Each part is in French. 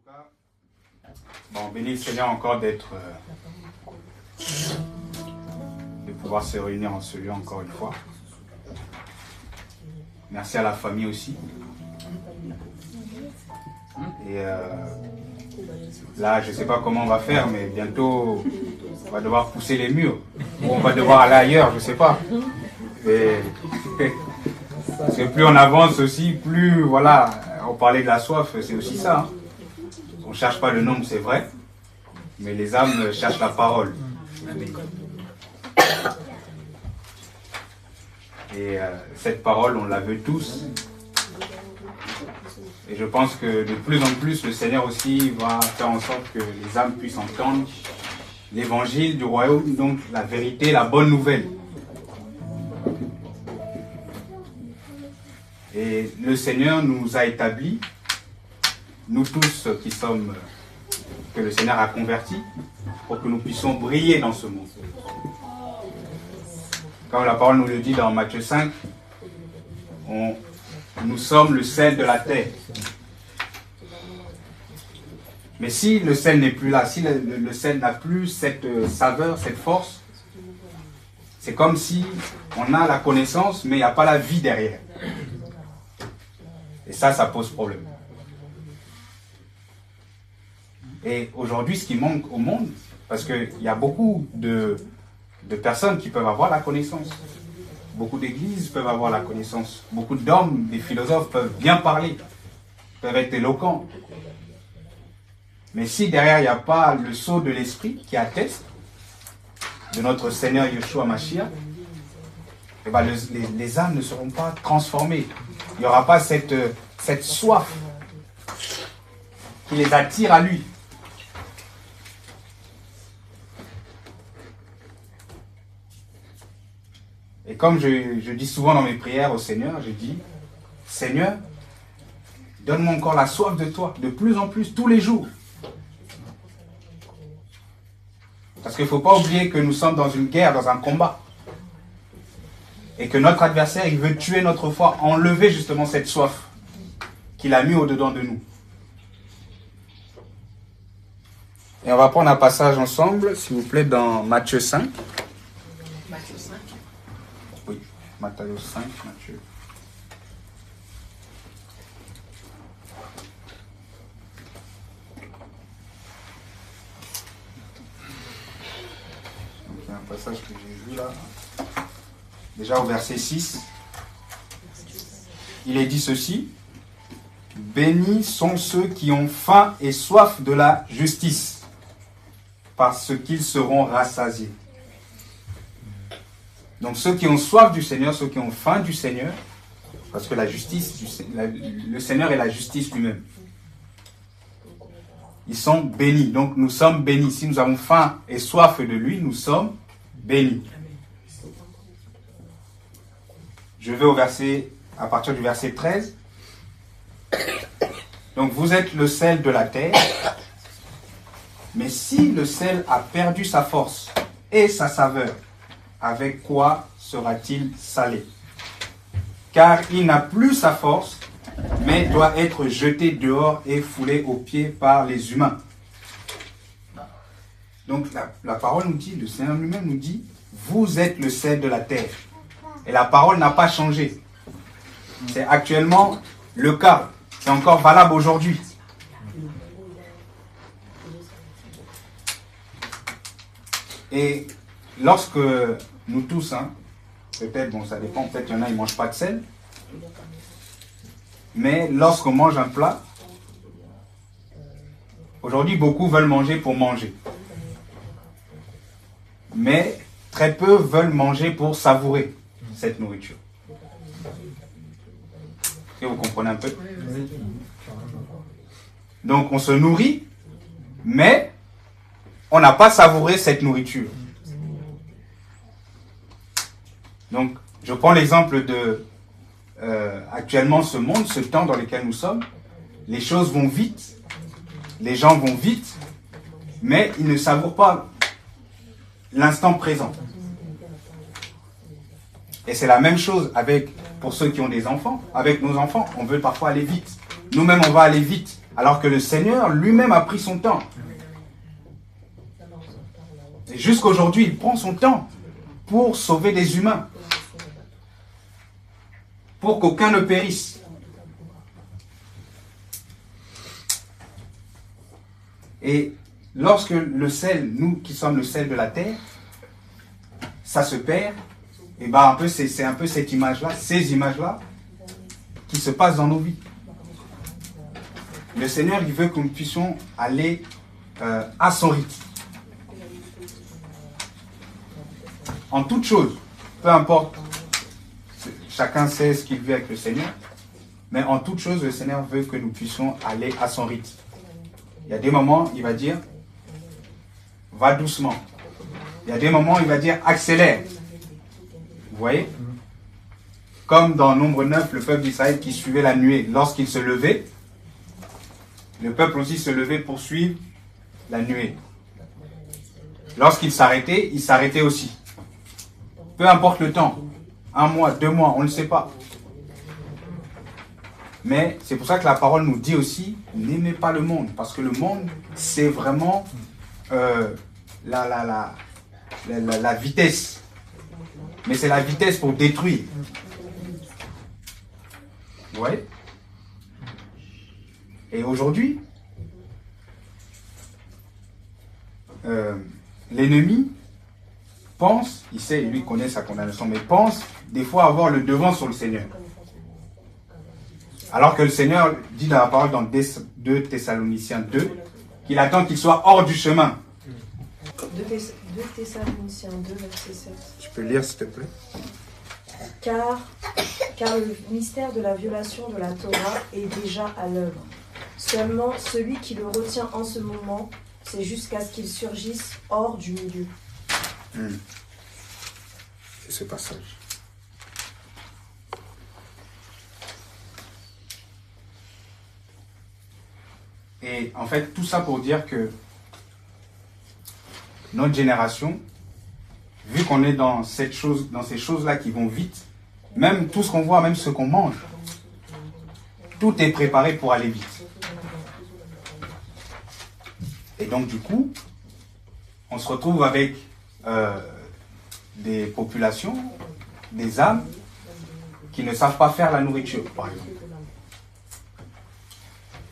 tout cas, bon, bénis le Seigneur encore de pouvoir se réunir en ce lieu encore une fois. Merci à la famille aussi. Et là, je ne sais pas comment on va faire, mais bientôt, on va devoir pousser les murs. Ou on va devoir aller ailleurs, je ne sais pas. Parce que plus on avance aussi, plus, voilà, on parlait de la soif, c'est aussi ça. Hein. On ne cherche pas le nombre, c'est vrai, mais les âmes cherchent la parole. Et cette parole, on la veut tous. Et je pense que de plus en plus, le Seigneur aussi va faire en sorte que les âmes puissent entendre l'évangile du royaume, donc la vérité, la bonne nouvelle. Et le Seigneur nous a établis, nous tous qui sommes, que le Seigneur a convertis, pour que nous puissions briller dans ce monde. Comme la parole nous le dit dans Matthieu 5, nous sommes le sel de la terre. Mais si le sel n'est plus là, si le sel n'a plus cette saveur, cette force, c'est comme si on a la connaissance, mais il n'y a pas la vie derrière. Et ça pose problème. Et aujourd'hui, ce qui manque au monde, parce qu'il y a beaucoup de personnes qui peuvent avoir la connaissance. Beaucoup d'églises peuvent avoir la connaissance. Beaucoup d'hommes, des philosophes peuvent bien parler, peuvent être éloquents. Mais si derrière, il n'y a pas le sceau de l'esprit qui atteste de notre Seigneur Yeshua Mashiach, eh ben les âmes ne seront pas transformées. Il n'y aura pas cette soif qui les attire à lui. Et comme je dis souvent dans mes prières au Seigneur, je dis, Seigneur, donne-moi encore la soif de toi, de plus en plus, tous les jours. Parce qu'il ne faut pas oublier que nous sommes dans une guerre, dans un combat. Et que notre adversaire, il veut tuer notre foi, enlever justement cette soif qu'il a mis au-dedans de nous. Et on va prendre un passage ensemble, s'il vous plaît, dans Matthieu 5. Matthieu 5. Oui, Matthieu 5, Matthieu. Donc il y a un passage que j'ai vu là. Déjà au verset 6, il est dit ceci. Bénis sont ceux qui ont faim et soif de la justice, parce qu'ils seront rassasiés. Donc ceux qui ont soif du Seigneur, ceux qui ont faim du Seigneur, parce que la justice, le Seigneur est la justice lui-même. Ils sont bénis. Donc nous sommes bénis. Si nous avons faim et soif de lui, nous sommes bénis. Je vais à partir du verset 13. Donc vous êtes le sel de la terre, mais si le sel a perdu sa force et sa saveur, avec quoi sera-t-il salé? Car il n'a plus sa force, mais doit être jeté dehors et foulé aux pieds par les humains. Donc la parole nous dit, le Seigneur lui-même nous dit, vous êtes le sel de la terre. Et la parole n'a pas changé. C'est actuellement le cas. C'est encore valable aujourd'hui. Et lorsque nous tous, peut-être, bon ça dépend, peut-être il y en a ils ne mangent pas de sel, mais lorsqu'on mange un plat, aujourd'hui beaucoup veulent manger pour manger. Mais très peu veulent manger pour savourer cette nourriture. Est-ce que vous comprenez un peu? Donc on se nourrit, mais on n'a pas savouré cette nourriture. Donc je prends l'exemple de actuellement ce monde, ce temps dans lequel nous sommes. Les choses vont vite, les gens vont vite, mais ils ne savourent pas l'instant présent. Et c'est la même chose pour ceux qui ont des enfants. Avec nos enfants, on veut parfois aller vite. Nous-mêmes, on va aller vite. Alors que le Seigneur lui-même a pris son temps. Et jusqu'aujourd'hui, il prend son temps pour sauver des humains. Pour qu'aucun ne périsse. Et lorsque le sel, nous qui sommes le sel de la terre, ça se perd, et ben c'est un peu cette image-là, ces images-là, qui se passent dans nos vies. Le Seigneur, il veut que nous puissions aller à son rythme. En toute chose, peu importe, chacun sait ce qu'il veut avec le Seigneur, mais en toute chose, le Seigneur veut que nous puissions aller à son rythme. Il y a des moments, il va dire, va doucement. Il y a des moments, il va dire, accélère. Vous voyez? Comme dans Nombre 9, le peuple d'Israël qui suivait la nuée, lorsqu'il se levait, le peuple aussi se levait pour suivre la nuée. Lorsqu'il s'arrêtait, il s'arrêtait aussi. Peu importe le temps, 1 mois, 2 mois, on ne le sait pas. Mais c'est pour ça que la parole nous dit aussi, n'aimez pas le monde, parce que le monde, c'est vraiment la vitesse. Mais c'est la vitesse pour détruire. Vous voyez? Et aujourd'hui, l'ennemi pense, il sait, lui connaît sa condamnation, mais pense des fois avoir le devant sur le Seigneur. Alors que le Seigneur dit dans la parole dans 2 Thessaloniciens 2, qu'il attend qu'il soit hors du chemin. 2 Thessaloniciens 2, verset 7. Tu peux lire s'il te plaît. Car le mystère de la violation de la Torah est déjà à l'œuvre. Seulement, celui qui le retient en ce moment, c'est jusqu'à ce qu'il surgisse hors du milieu. C'est ce passage. Et en fait, tout ça pour dire que notre génération, vu qu'on est dans ces choses-là qui vont vite, même tout ce qu'on voit, même ce qu'on mange, tout est préparé pour aller vite. Et donc du coup, on se retrouve avec des populations, des âmes, qui ne savent pas faire la nourriture, par exemple.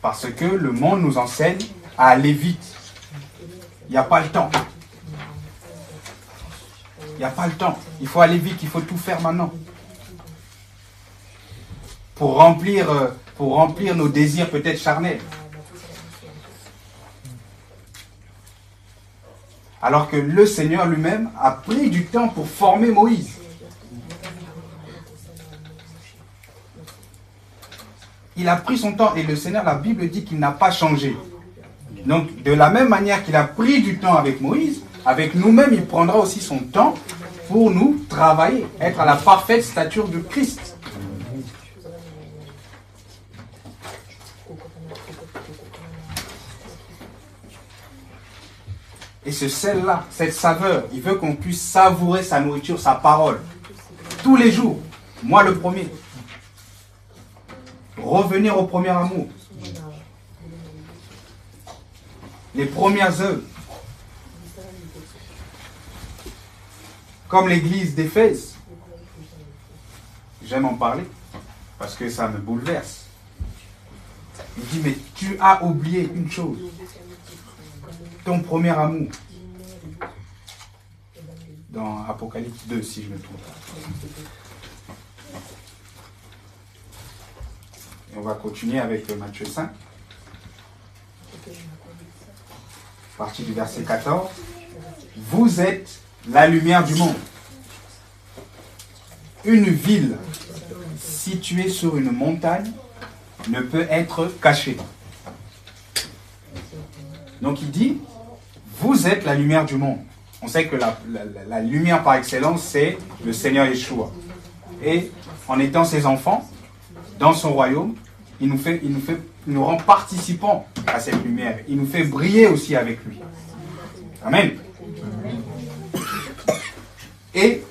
Parce que le monde nous enseigne à aller vite. Il n'y a pas le temps. Il n'y a pas le temps. Il faut aller vite, il faut tout faire maintenant. Pour remplir nos désirs peut-être charnels. Alors que le Seigneur lui-même a pris du temps pour former Moïse. Il a pris son temps et le Seigneur, la Bible dit qu'il n'a pas changé. Donc, de la même manière qu'il a pris du temps avec Moïse, avec nous-mêmes, il prendra aussi son temps pour nous travailler, être à la parfaite stature de Christ. Et ce sel-là, cette saveur, il veut qu'on puisse savourer sa nourriture, sa parole. Tous les jours. Moi le premier. Revenir au premier amour. Les premières œuvres. Comme l'église d'Éphèse. J'aime en parler parce que ça me bouleverse. Il dit, mais tu as oublié une chose. Ton premier amour. Dans Apocalypse 2, si je ne me trompe pas. Et on va continuer avec Matthieu 5. Partie du verset 14. Vous êtes la lumière du monde. Une ville située sur une montagne ne peut être cachée. Donc il dit, vous êtes la lumière du monde. On sait que la lumière par excellence, c'est le Seigneur Yeshua. Et en étant ses enfants, dans son royaume, il nous rend participants à cette lumière. Il nous fait briller aussi avec lui. Amen. Et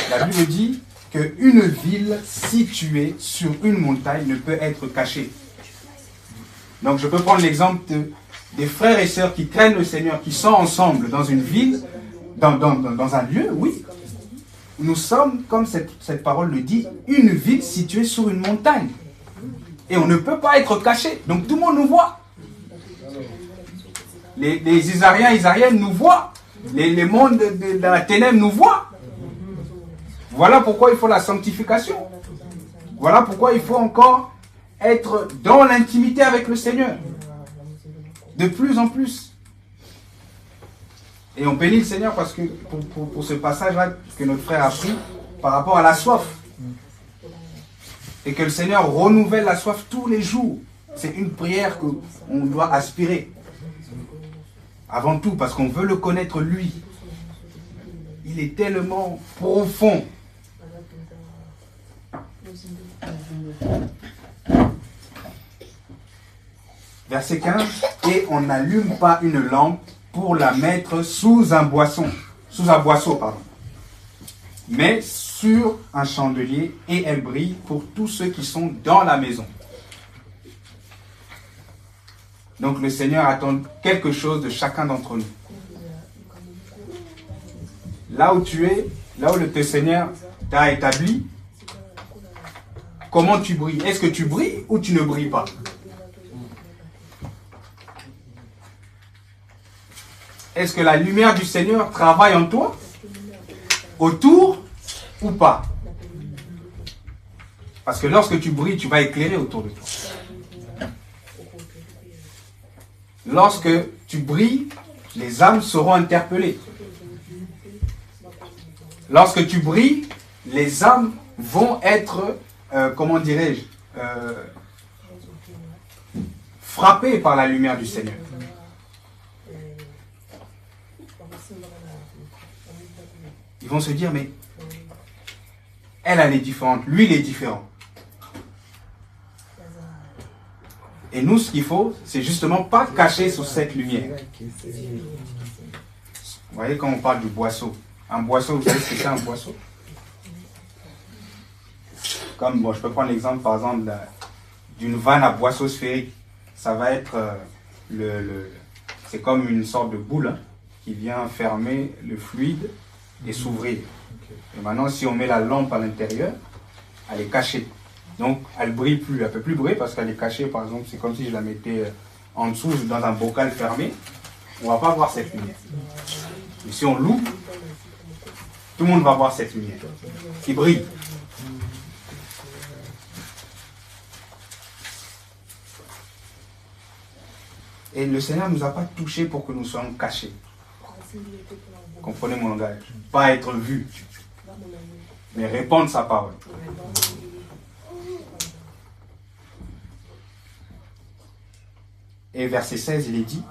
la Bible dit qu'une ville située sur une montagne ne peut être cachée. Donc je peux prendre l'exemple des frères et sœurs qui craignent le Seigneur, qui sont ensemble dans une ville, dans un lieu, oui. Nous sommes, comme cette parole le dit, une ville située sur une montagne. Et on ne peut pas être caché. Donc tout le monde nous voit. Les Isariens, Isariennes nous voient. Les mondes de la ténèbre nous voient. Voilà pourquoi il faut la sanctification. Voilà pourquoi il faut encore être dans l'intimité avec le Seigneur. De plus en plus. Et on bénit le Seigneur parce que pour ce passage-là que notre frère a pris par rapport à la soif. Et que le Seigneur renouvelle la soif tous les jours. C'est une prière qu'on doit aspirer. Avant tout, parce qu'on veut le connaître lui. Il est tellement profond. Verset 15. Et on n'allume pas une lampe pour la mettre sous un boisseau, mais sur un chandelier, et elle brille pour tous ceux qui sont dans la maison. Donc le Seigneur attend quelque chose de chacun d'entre nous. Là où tu es, là où le Seigneur t'a établi, comment tu brilles? Est-ce que tu brilles ou tu ne brilles pas? Est-ce que la lumière du Seigneur travaille en toi? Autour ou pas? Parce que lorsque tu brilles, tu vas éclairer autour de toi. Lorsque tu brilles, les âmes seront interpellées. Lorsque tu brilles, les âmes vont être, comment dirais-je, frappées par la lumière du Seigneur. Ils vont se dire, mais elle est différente, lui, il est différent. Et nous, ce qu'il faut, c'est justement pas cacher sous cette lumière. Vous voyez, quand on parle du boisseau, un boisseau, vous savez ce que c'est un boisseau? Comme, bon, je peux prendre l'exemple, par exemple, d'une vanne à boisseau sphérique. Ça va être c'est comme une sorte de boule, hein, qui vient fermer le fluide et s'ouvrir. Et maintenant, si on met la lampe à l'intérieur, elle est cachée. Donc, elle ne brille plus. Elle ne peut plus briller parce qu'elle est cachée. Par exemple, c'est comme si je la mettais en dessous, dans un bocal fermé. On ne va pas voir cette lumière. Mais si on l'ouvre, tout le monde va voir cette lumière qui brille. Et le Seigneur ne nous a pas touchés pour que nous soyons cachés. Comprenez mon langage. Pas être vu, mais répandre sa parole. Et verset 16, il est dit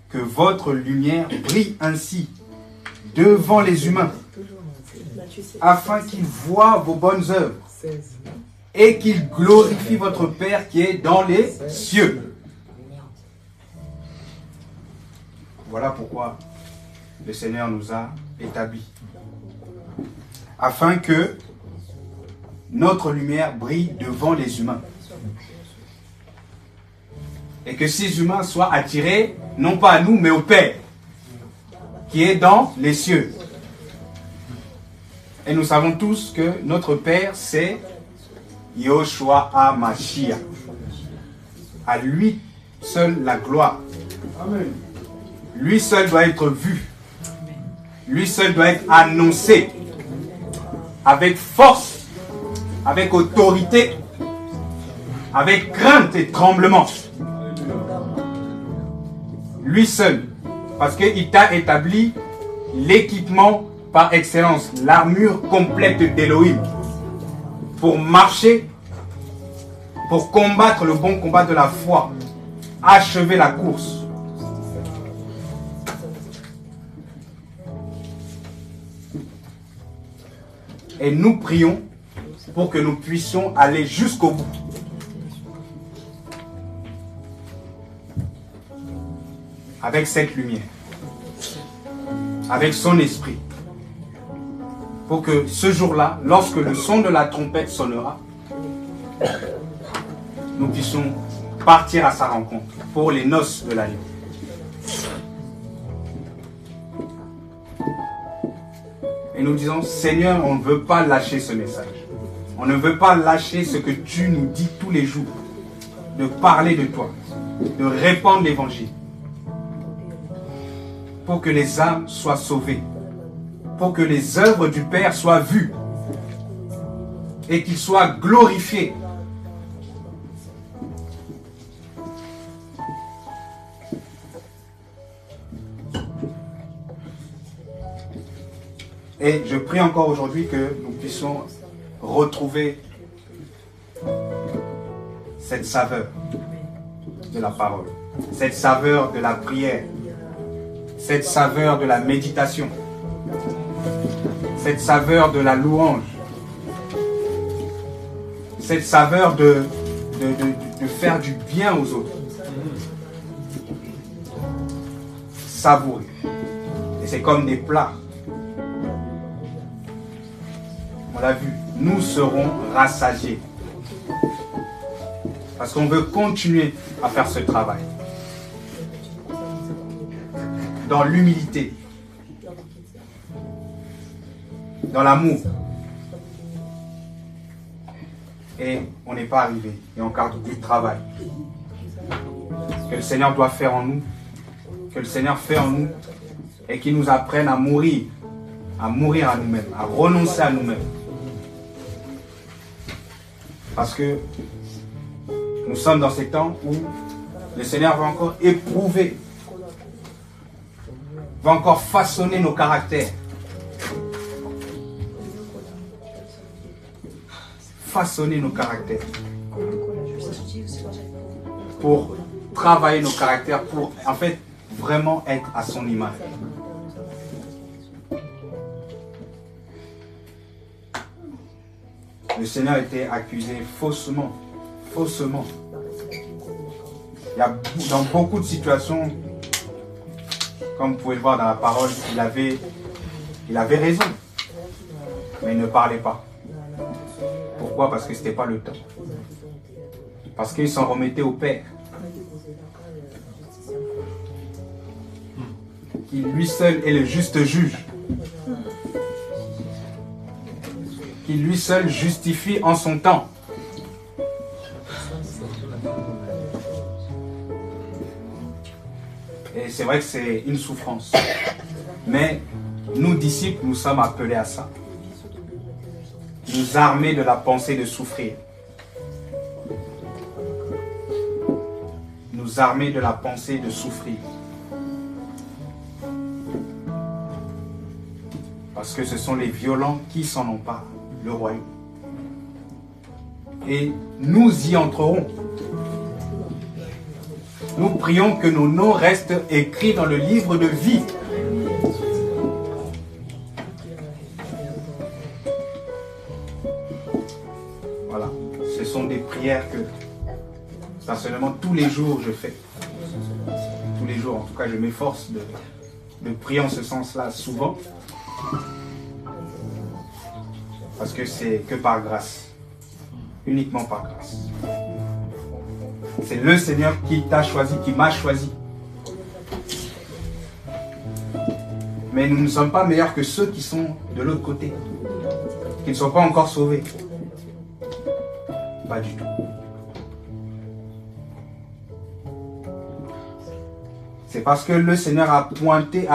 que votre lumière brille ainsi devant les humains, afin qu'ils voient vos bonnes œuvres et qu'ils glorifient votre Père qui est dans les cieux. Voilà pourquoi le Seigneur nous a établis. Afin que notre lumière brille devant les humains. Et que ces humains soient attirés, non pas à nous, mais au Père, qui est dans les cieux. Et nous savons tous que notre Père, c'est Yoshua HaMashiach. À lui seul la gloire. Amen. Lui seul doit être vu. Lui seul doit être annoncé. Avec force, avec autorité, avec crainte et tremblement. Lui seul. Parce qu'il t'a établi l'équipement par excellence, l'armure complète d'Élohim. Pour marcher, pour combattre le bon combat de la foi, achever la course. Et nous prions pour que nous puissions aller jusqu'au bout. Avec cette lumière. Avec son esprit. Pour que ce jour-là, lorsque le son de la trompette sonnera, nous puissions partir à sa rencontre pour les noces de l'agneau. Et nous disons, Seigneur, on ne veut pas lâcher ce message. On ne veut pas lâcher ce que tu nous dis tous les jours. De parler de toi, de répandre l'évangile. Pour que les âmes soient sauvées. Pour que les œuvres du Père soient vues. Et qu'il soit glorifié. Et je prie encore aujourd'hui que nous puissions retrouver cette saveur de la parole, cette saveur de la prière, cette saveur de la méditation, cette saveur de la louange, cette saveur de faire du bien aux autres. Savourer. Et c'est comme des plats. On l'a vu, nous serons rassasiés. Parce qu'on veut continuer à faire ce travail. Dans l'humilité. Dans l'amour. Et on n'est pas arrivé. Il y a encore du travail. Que le Seigneur doit faire en nous. Que le Seigneur fait en nous. Et qu'il nous apprenne à mourir. À mourir à nous-mêmes. À renoncer à nous-mêmes. Parce que nous sommes dans ces temps où le Seigneur va encore éprouver, va encore façonner nos caractères. Façonner nos caractères. Pour travailler nos caractères, pour en fait vraiment être à son image. Le Seigneur a été accusé faussement. Faussement. Il y a dans beaucoup de situations, comme vous pouvez le voir dans la parole, il avait raison. Mais il ne parlait pas. Pourquoi? Parce que ce n'était pas le temps. Parce qu'il s'en remettait au Père. Qui lui seul est le juste juge. Qui lui seul justifie en son temps. Et c'est vrai que c'est une souffrance. Mais nous, disciples, nous sommes appelés à ça. Nous armer de la pensée de souffrir. Nous armer de la pensée de souffrir. Parce que ce sont les violents qui s'en emparent, le royaume. Et nous y entrerons. Nous prions que nos noms restent écrits dans le livre de vie. Voilà. Ce sont des prières que, personnellement, tous les jours je fais. Tous les jours, en tout cas, je m'efforce de prier en ce sens-là souvent. Parce que c'est que par grâce. Uniquement par grâce. C'est le Seigneur qui t'a choisi, qui m'a choisi. Mais nous ne sommes pas meilleurs que ceux qui sont de l'autre côté. Qui ne sont pas encore sauvés. Pas du tout. C'est parce que le Seigneur a pointé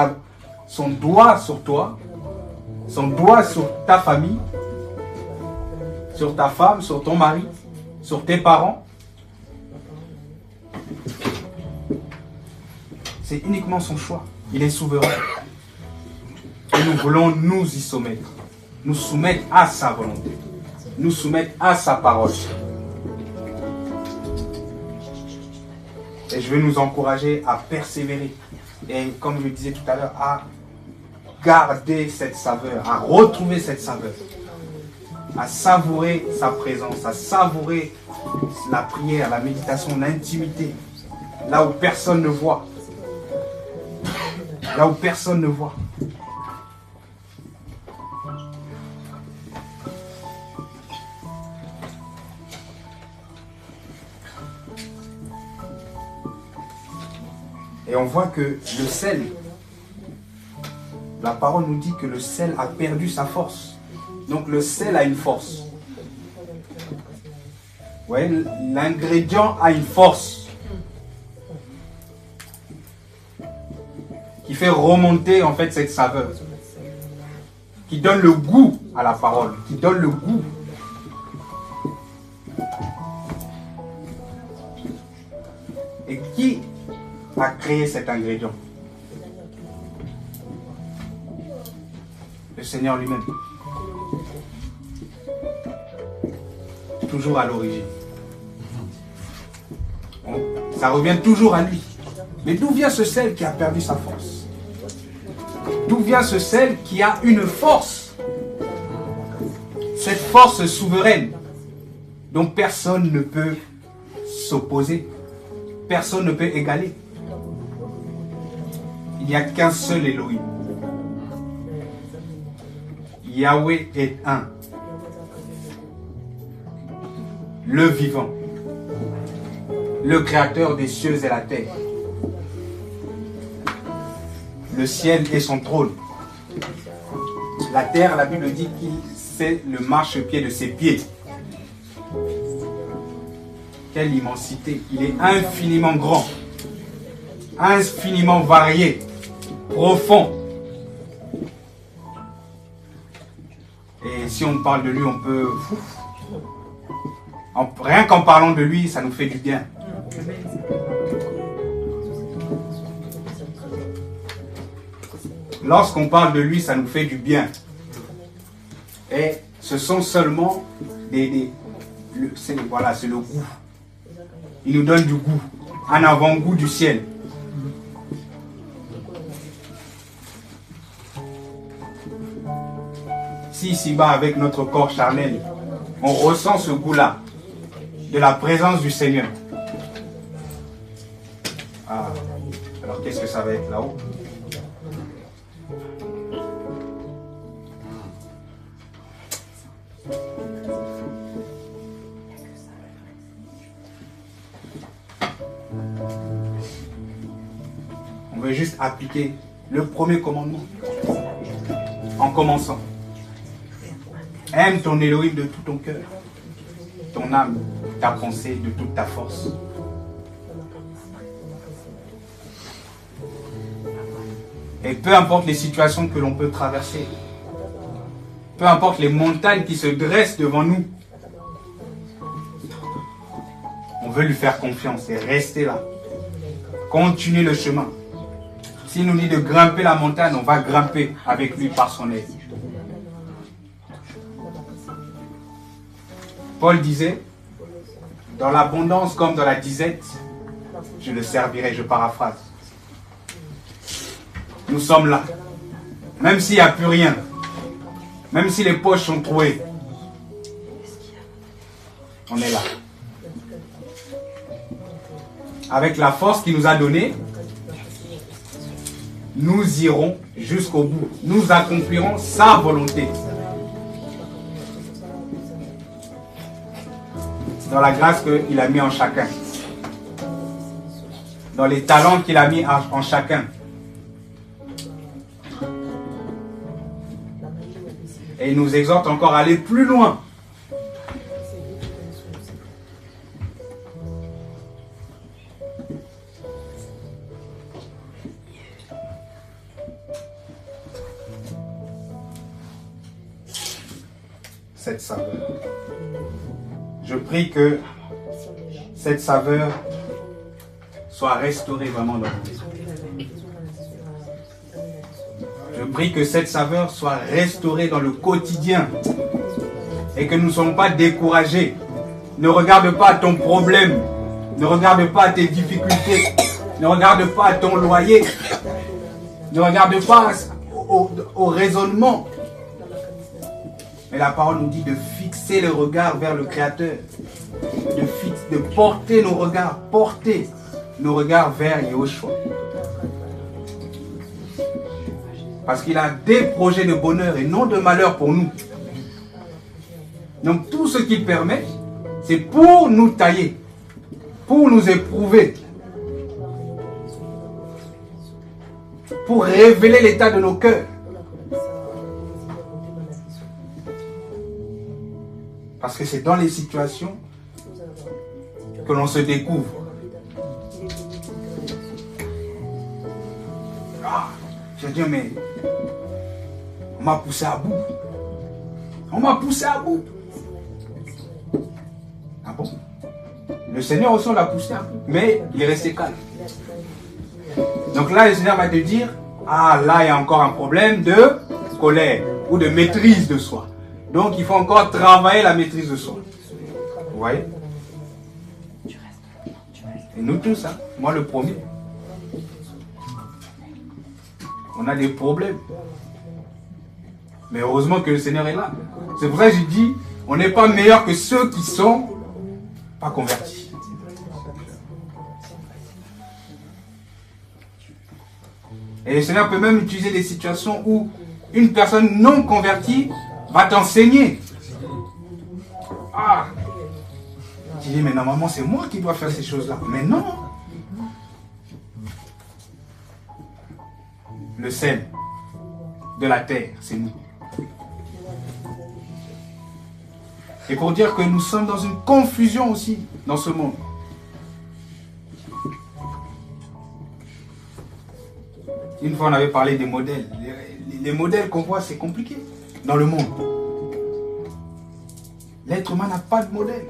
son doigt sur toi, son doigt sur ta famille, sur ta femme, sur ton mari, sur tes parents. C'est uniquement son choix. Il est souverain. Et nous voulons nous y soumettre. Nous soumettre à sa volonté. Nous soumettre à sa parole. Et je veux nous encourager à persévérer. Et comme je le disais tout à l'heure, à garder cette saveur, à retrouver cette saveur. À savourer sa présence, à savourer la prière, la méditation, l'intimité. Là où personne ne voit. Là où personne ne voit. Et on voit que le sel, la parole nous dit que le sel a perdu sa force. Donc le sel a une force. Vous voyez, l'ingrédient a une force qui fait remonter en fait cette saveur, qui donne le goût à la parole, qui donne le goût. Et qui a créé cet ingrédient? Le Seigneur lui-même. Toujours à l'origine. Ça revient toujours à lui. Mais d'où vient ce sel qui a perdu sa force? D'où vient ce sel qui a une force? Cette force souveraine dont personne ne peut s'opposer. Personne ne peut égaler. Il n'y a qu'un seul Elohim. Yahweh est un. Le vivant. Le créateur des cieux et la terre. Le ciel est son trône. La terre, la Bible dit qu'il c'est le marchepied de ses pieds. Quelle immensité. Il est infiniment grand. Infiniment varié. Profond. Et si on parle de lui, on peut... Rien qu'en parlant de lui, ça nous fait du bien. Lorsqu'on parle de lui, ça nous fait du bien. Et ce sont seulement voilà, c'est le goût. Il nous donne du goût. Un avant-goût du ciel. Si ici-bas, avec notre corps charnel, on ressent ce goût-là, de la présence du Seigneur. Ah, alors qu'est-ce que ça va être là-haut? On veut juste appliquer le premier commandement en commençant. Aime ton Elohim de tout ton cœur, ton âme, ta pensée, de toute ta force. Et peu importe les situations que l'on peut traverser, peu importe les montagnes qui se dressent devant nous, on veut lui faire confiance et rester là. Continuer le chemin. S'il nous dit de grimper la montagne, on va grimper avec lui par son aide. Paul disait, dans l'abondance comme dans la disette, je le servirai, je paraphrase. Nous sommes là. Même s'il n'y a plus rien, même si les poches sont trouées, on est là. Avec la force qu'il nous a donnée, nous irons jusqu'au bout. Nous accomplirons sa volonté. Dans la grâce qu'il a mis en chacun. Dans les talents qu'il a mis en chacun. Et il nous exhorte encore à aller plus loin. Cette saveur. Je prie que cette saveur soit restaurée vraiment dans nos vies. Je prie que cette saveur soit restaurée dans le quotidien et que nous ne soyons pas découragés. Ne regarde pas ton problème, ne regarde pas tes difficultés, ne regarde pas ton loyer, ne regarde pas au raisonnement. Mais la parole nous dit de fixer le regard vers le Créateur, de porter nos regards vers Yahushua. Parce qu'il a des projets de bonheur et non de malheur pour nous. Donc tout ce qu'il permet, c'est pour nous tailler, pour nous éprouver. pour révéler l'état de nos cœurs. Parce que c'est dans les situations que l'on se découvre. Ah, je dis, mais on m'a poussé à bout. On m'a poussé à bout. Ah bon? Le Seigneur aussi l'a poussé à bout. Mais il est resté calme. Donc là, le Seigneur va te dire, ah là, il y a encore un problème de colère ou de maîtrise de soi. Donc il faut encore travailler la maîtrise de soi. Vous voyez? Et nous tous, hein, moi le premier. On a des problèmes. Mais heureusement que le Seigneur est là. C'est pour ça que je dis, on n'est pas meilleur que ceux qui sont pas convertis. Et le Seigneur peut même utiliser des situations où une personne non convertie va t'enseigner. Ah! Tu dis, mais normalement c'est moi qui dois faire ces choses-là. Mais non! Le sel de la terre, c'est nous. Et pour dire que nous sommes dans une confusion aussi dans ce monde. Une fois on avait parlé des modèles. Les modèles qu'on voit, c'est compliqué dans le monde. L'être humain n'a pas de modèle.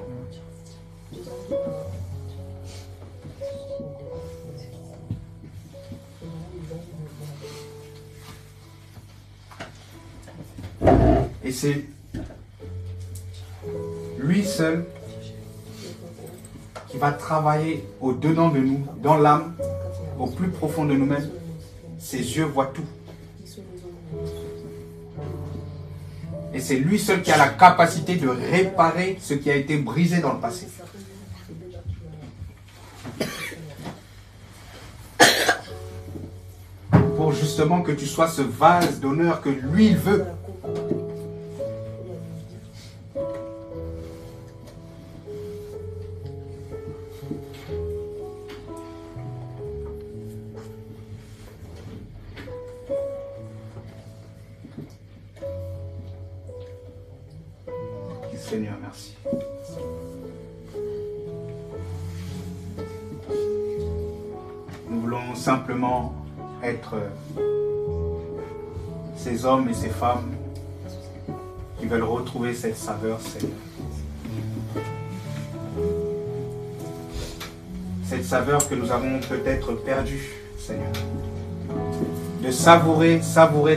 Et c'est lui seul qui va travailler au-dedans de nous, dans l'âme, au plus profond de nous-mêmes. Ses yeux voient tout. Et c'est lui seul qui a la capacité de réparer ce qui a été brisé dans le passé. Pour justement que tu sois ce vase d'honneur que lui il veut. Seigneur, merci. Nous voulons simplement être ces hommes et ces femmes qui veulent retrouver cette saveur, Seigneur. Cette saveur que nous avons peut-être perdue, Seigneur. De savourer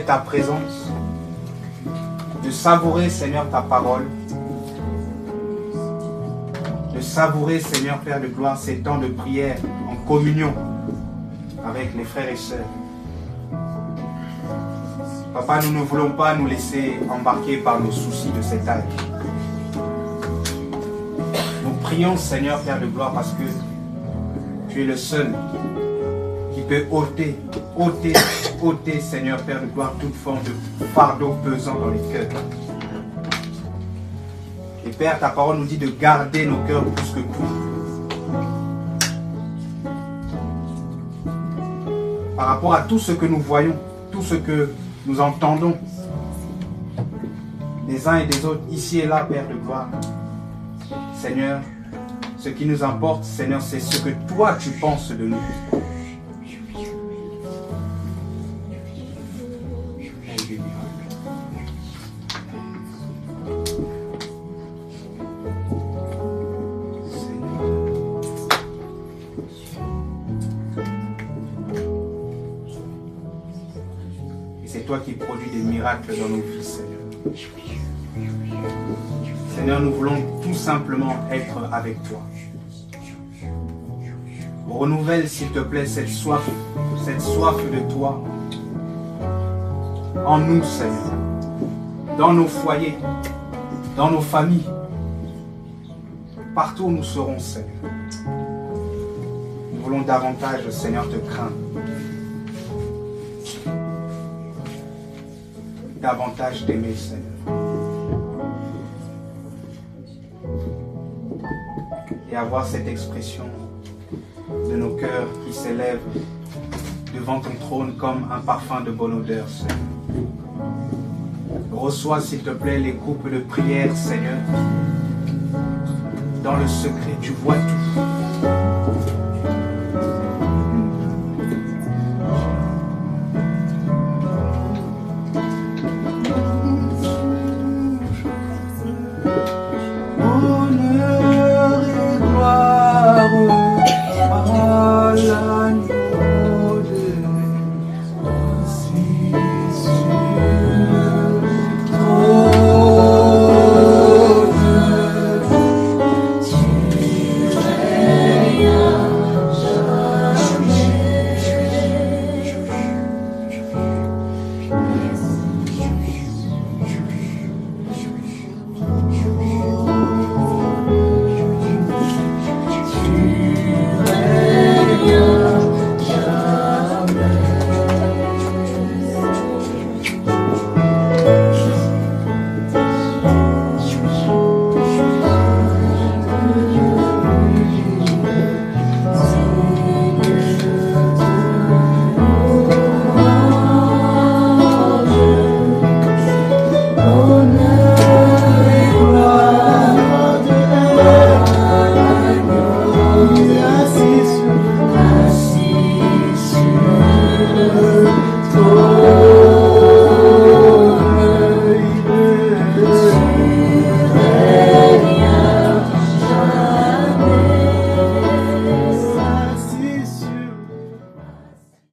ta présence. De savourer, Seigneur, ta parole. De savourer, Seigneur, Père de gloire, ces temps de prière en communion avec les frères et sœurs. Papa, nous ne voulons pas nous laisser embarquer par nos soucis de cet âge. Nous prions, Seigneur, Père de gloire, parce que tu es le seul qui peut ôter, Seigneur, Père de gloire, toute forme de fardeau pesant dans les cœurs. Et Père, ta parole nous dit de garder nos cœurs plus que tout. Par rapport à tout ce que nous voyons, tout ce que nous entendons, des uns et des autres, ici et là, Père de gloire. Seigneur, ce qui nous importe, Seigneur, c'est ce que toi tu penses de nous. Qui produit des miracles dans nos vies, Seigneur. Seigneur, nous voulons tout simplement être avec toi. Renouvelle, s'il te plaît, cette soif de toi en nous, Seigneur, dans nos foyers, dans nos familles, partout où nous serons, Seigneur. Nous voulons davantage, Seigneur, te craindre. Davantage t'aimer, Seigneur. Et avoir cette expression de nos cœurs qui s'élèvent devant ton trône comme un parfum de bonne odeur, Seigneur. Reçois, s'il te plaît, les coupes de prière, Seigneur. Dans le secret, tu vois tout.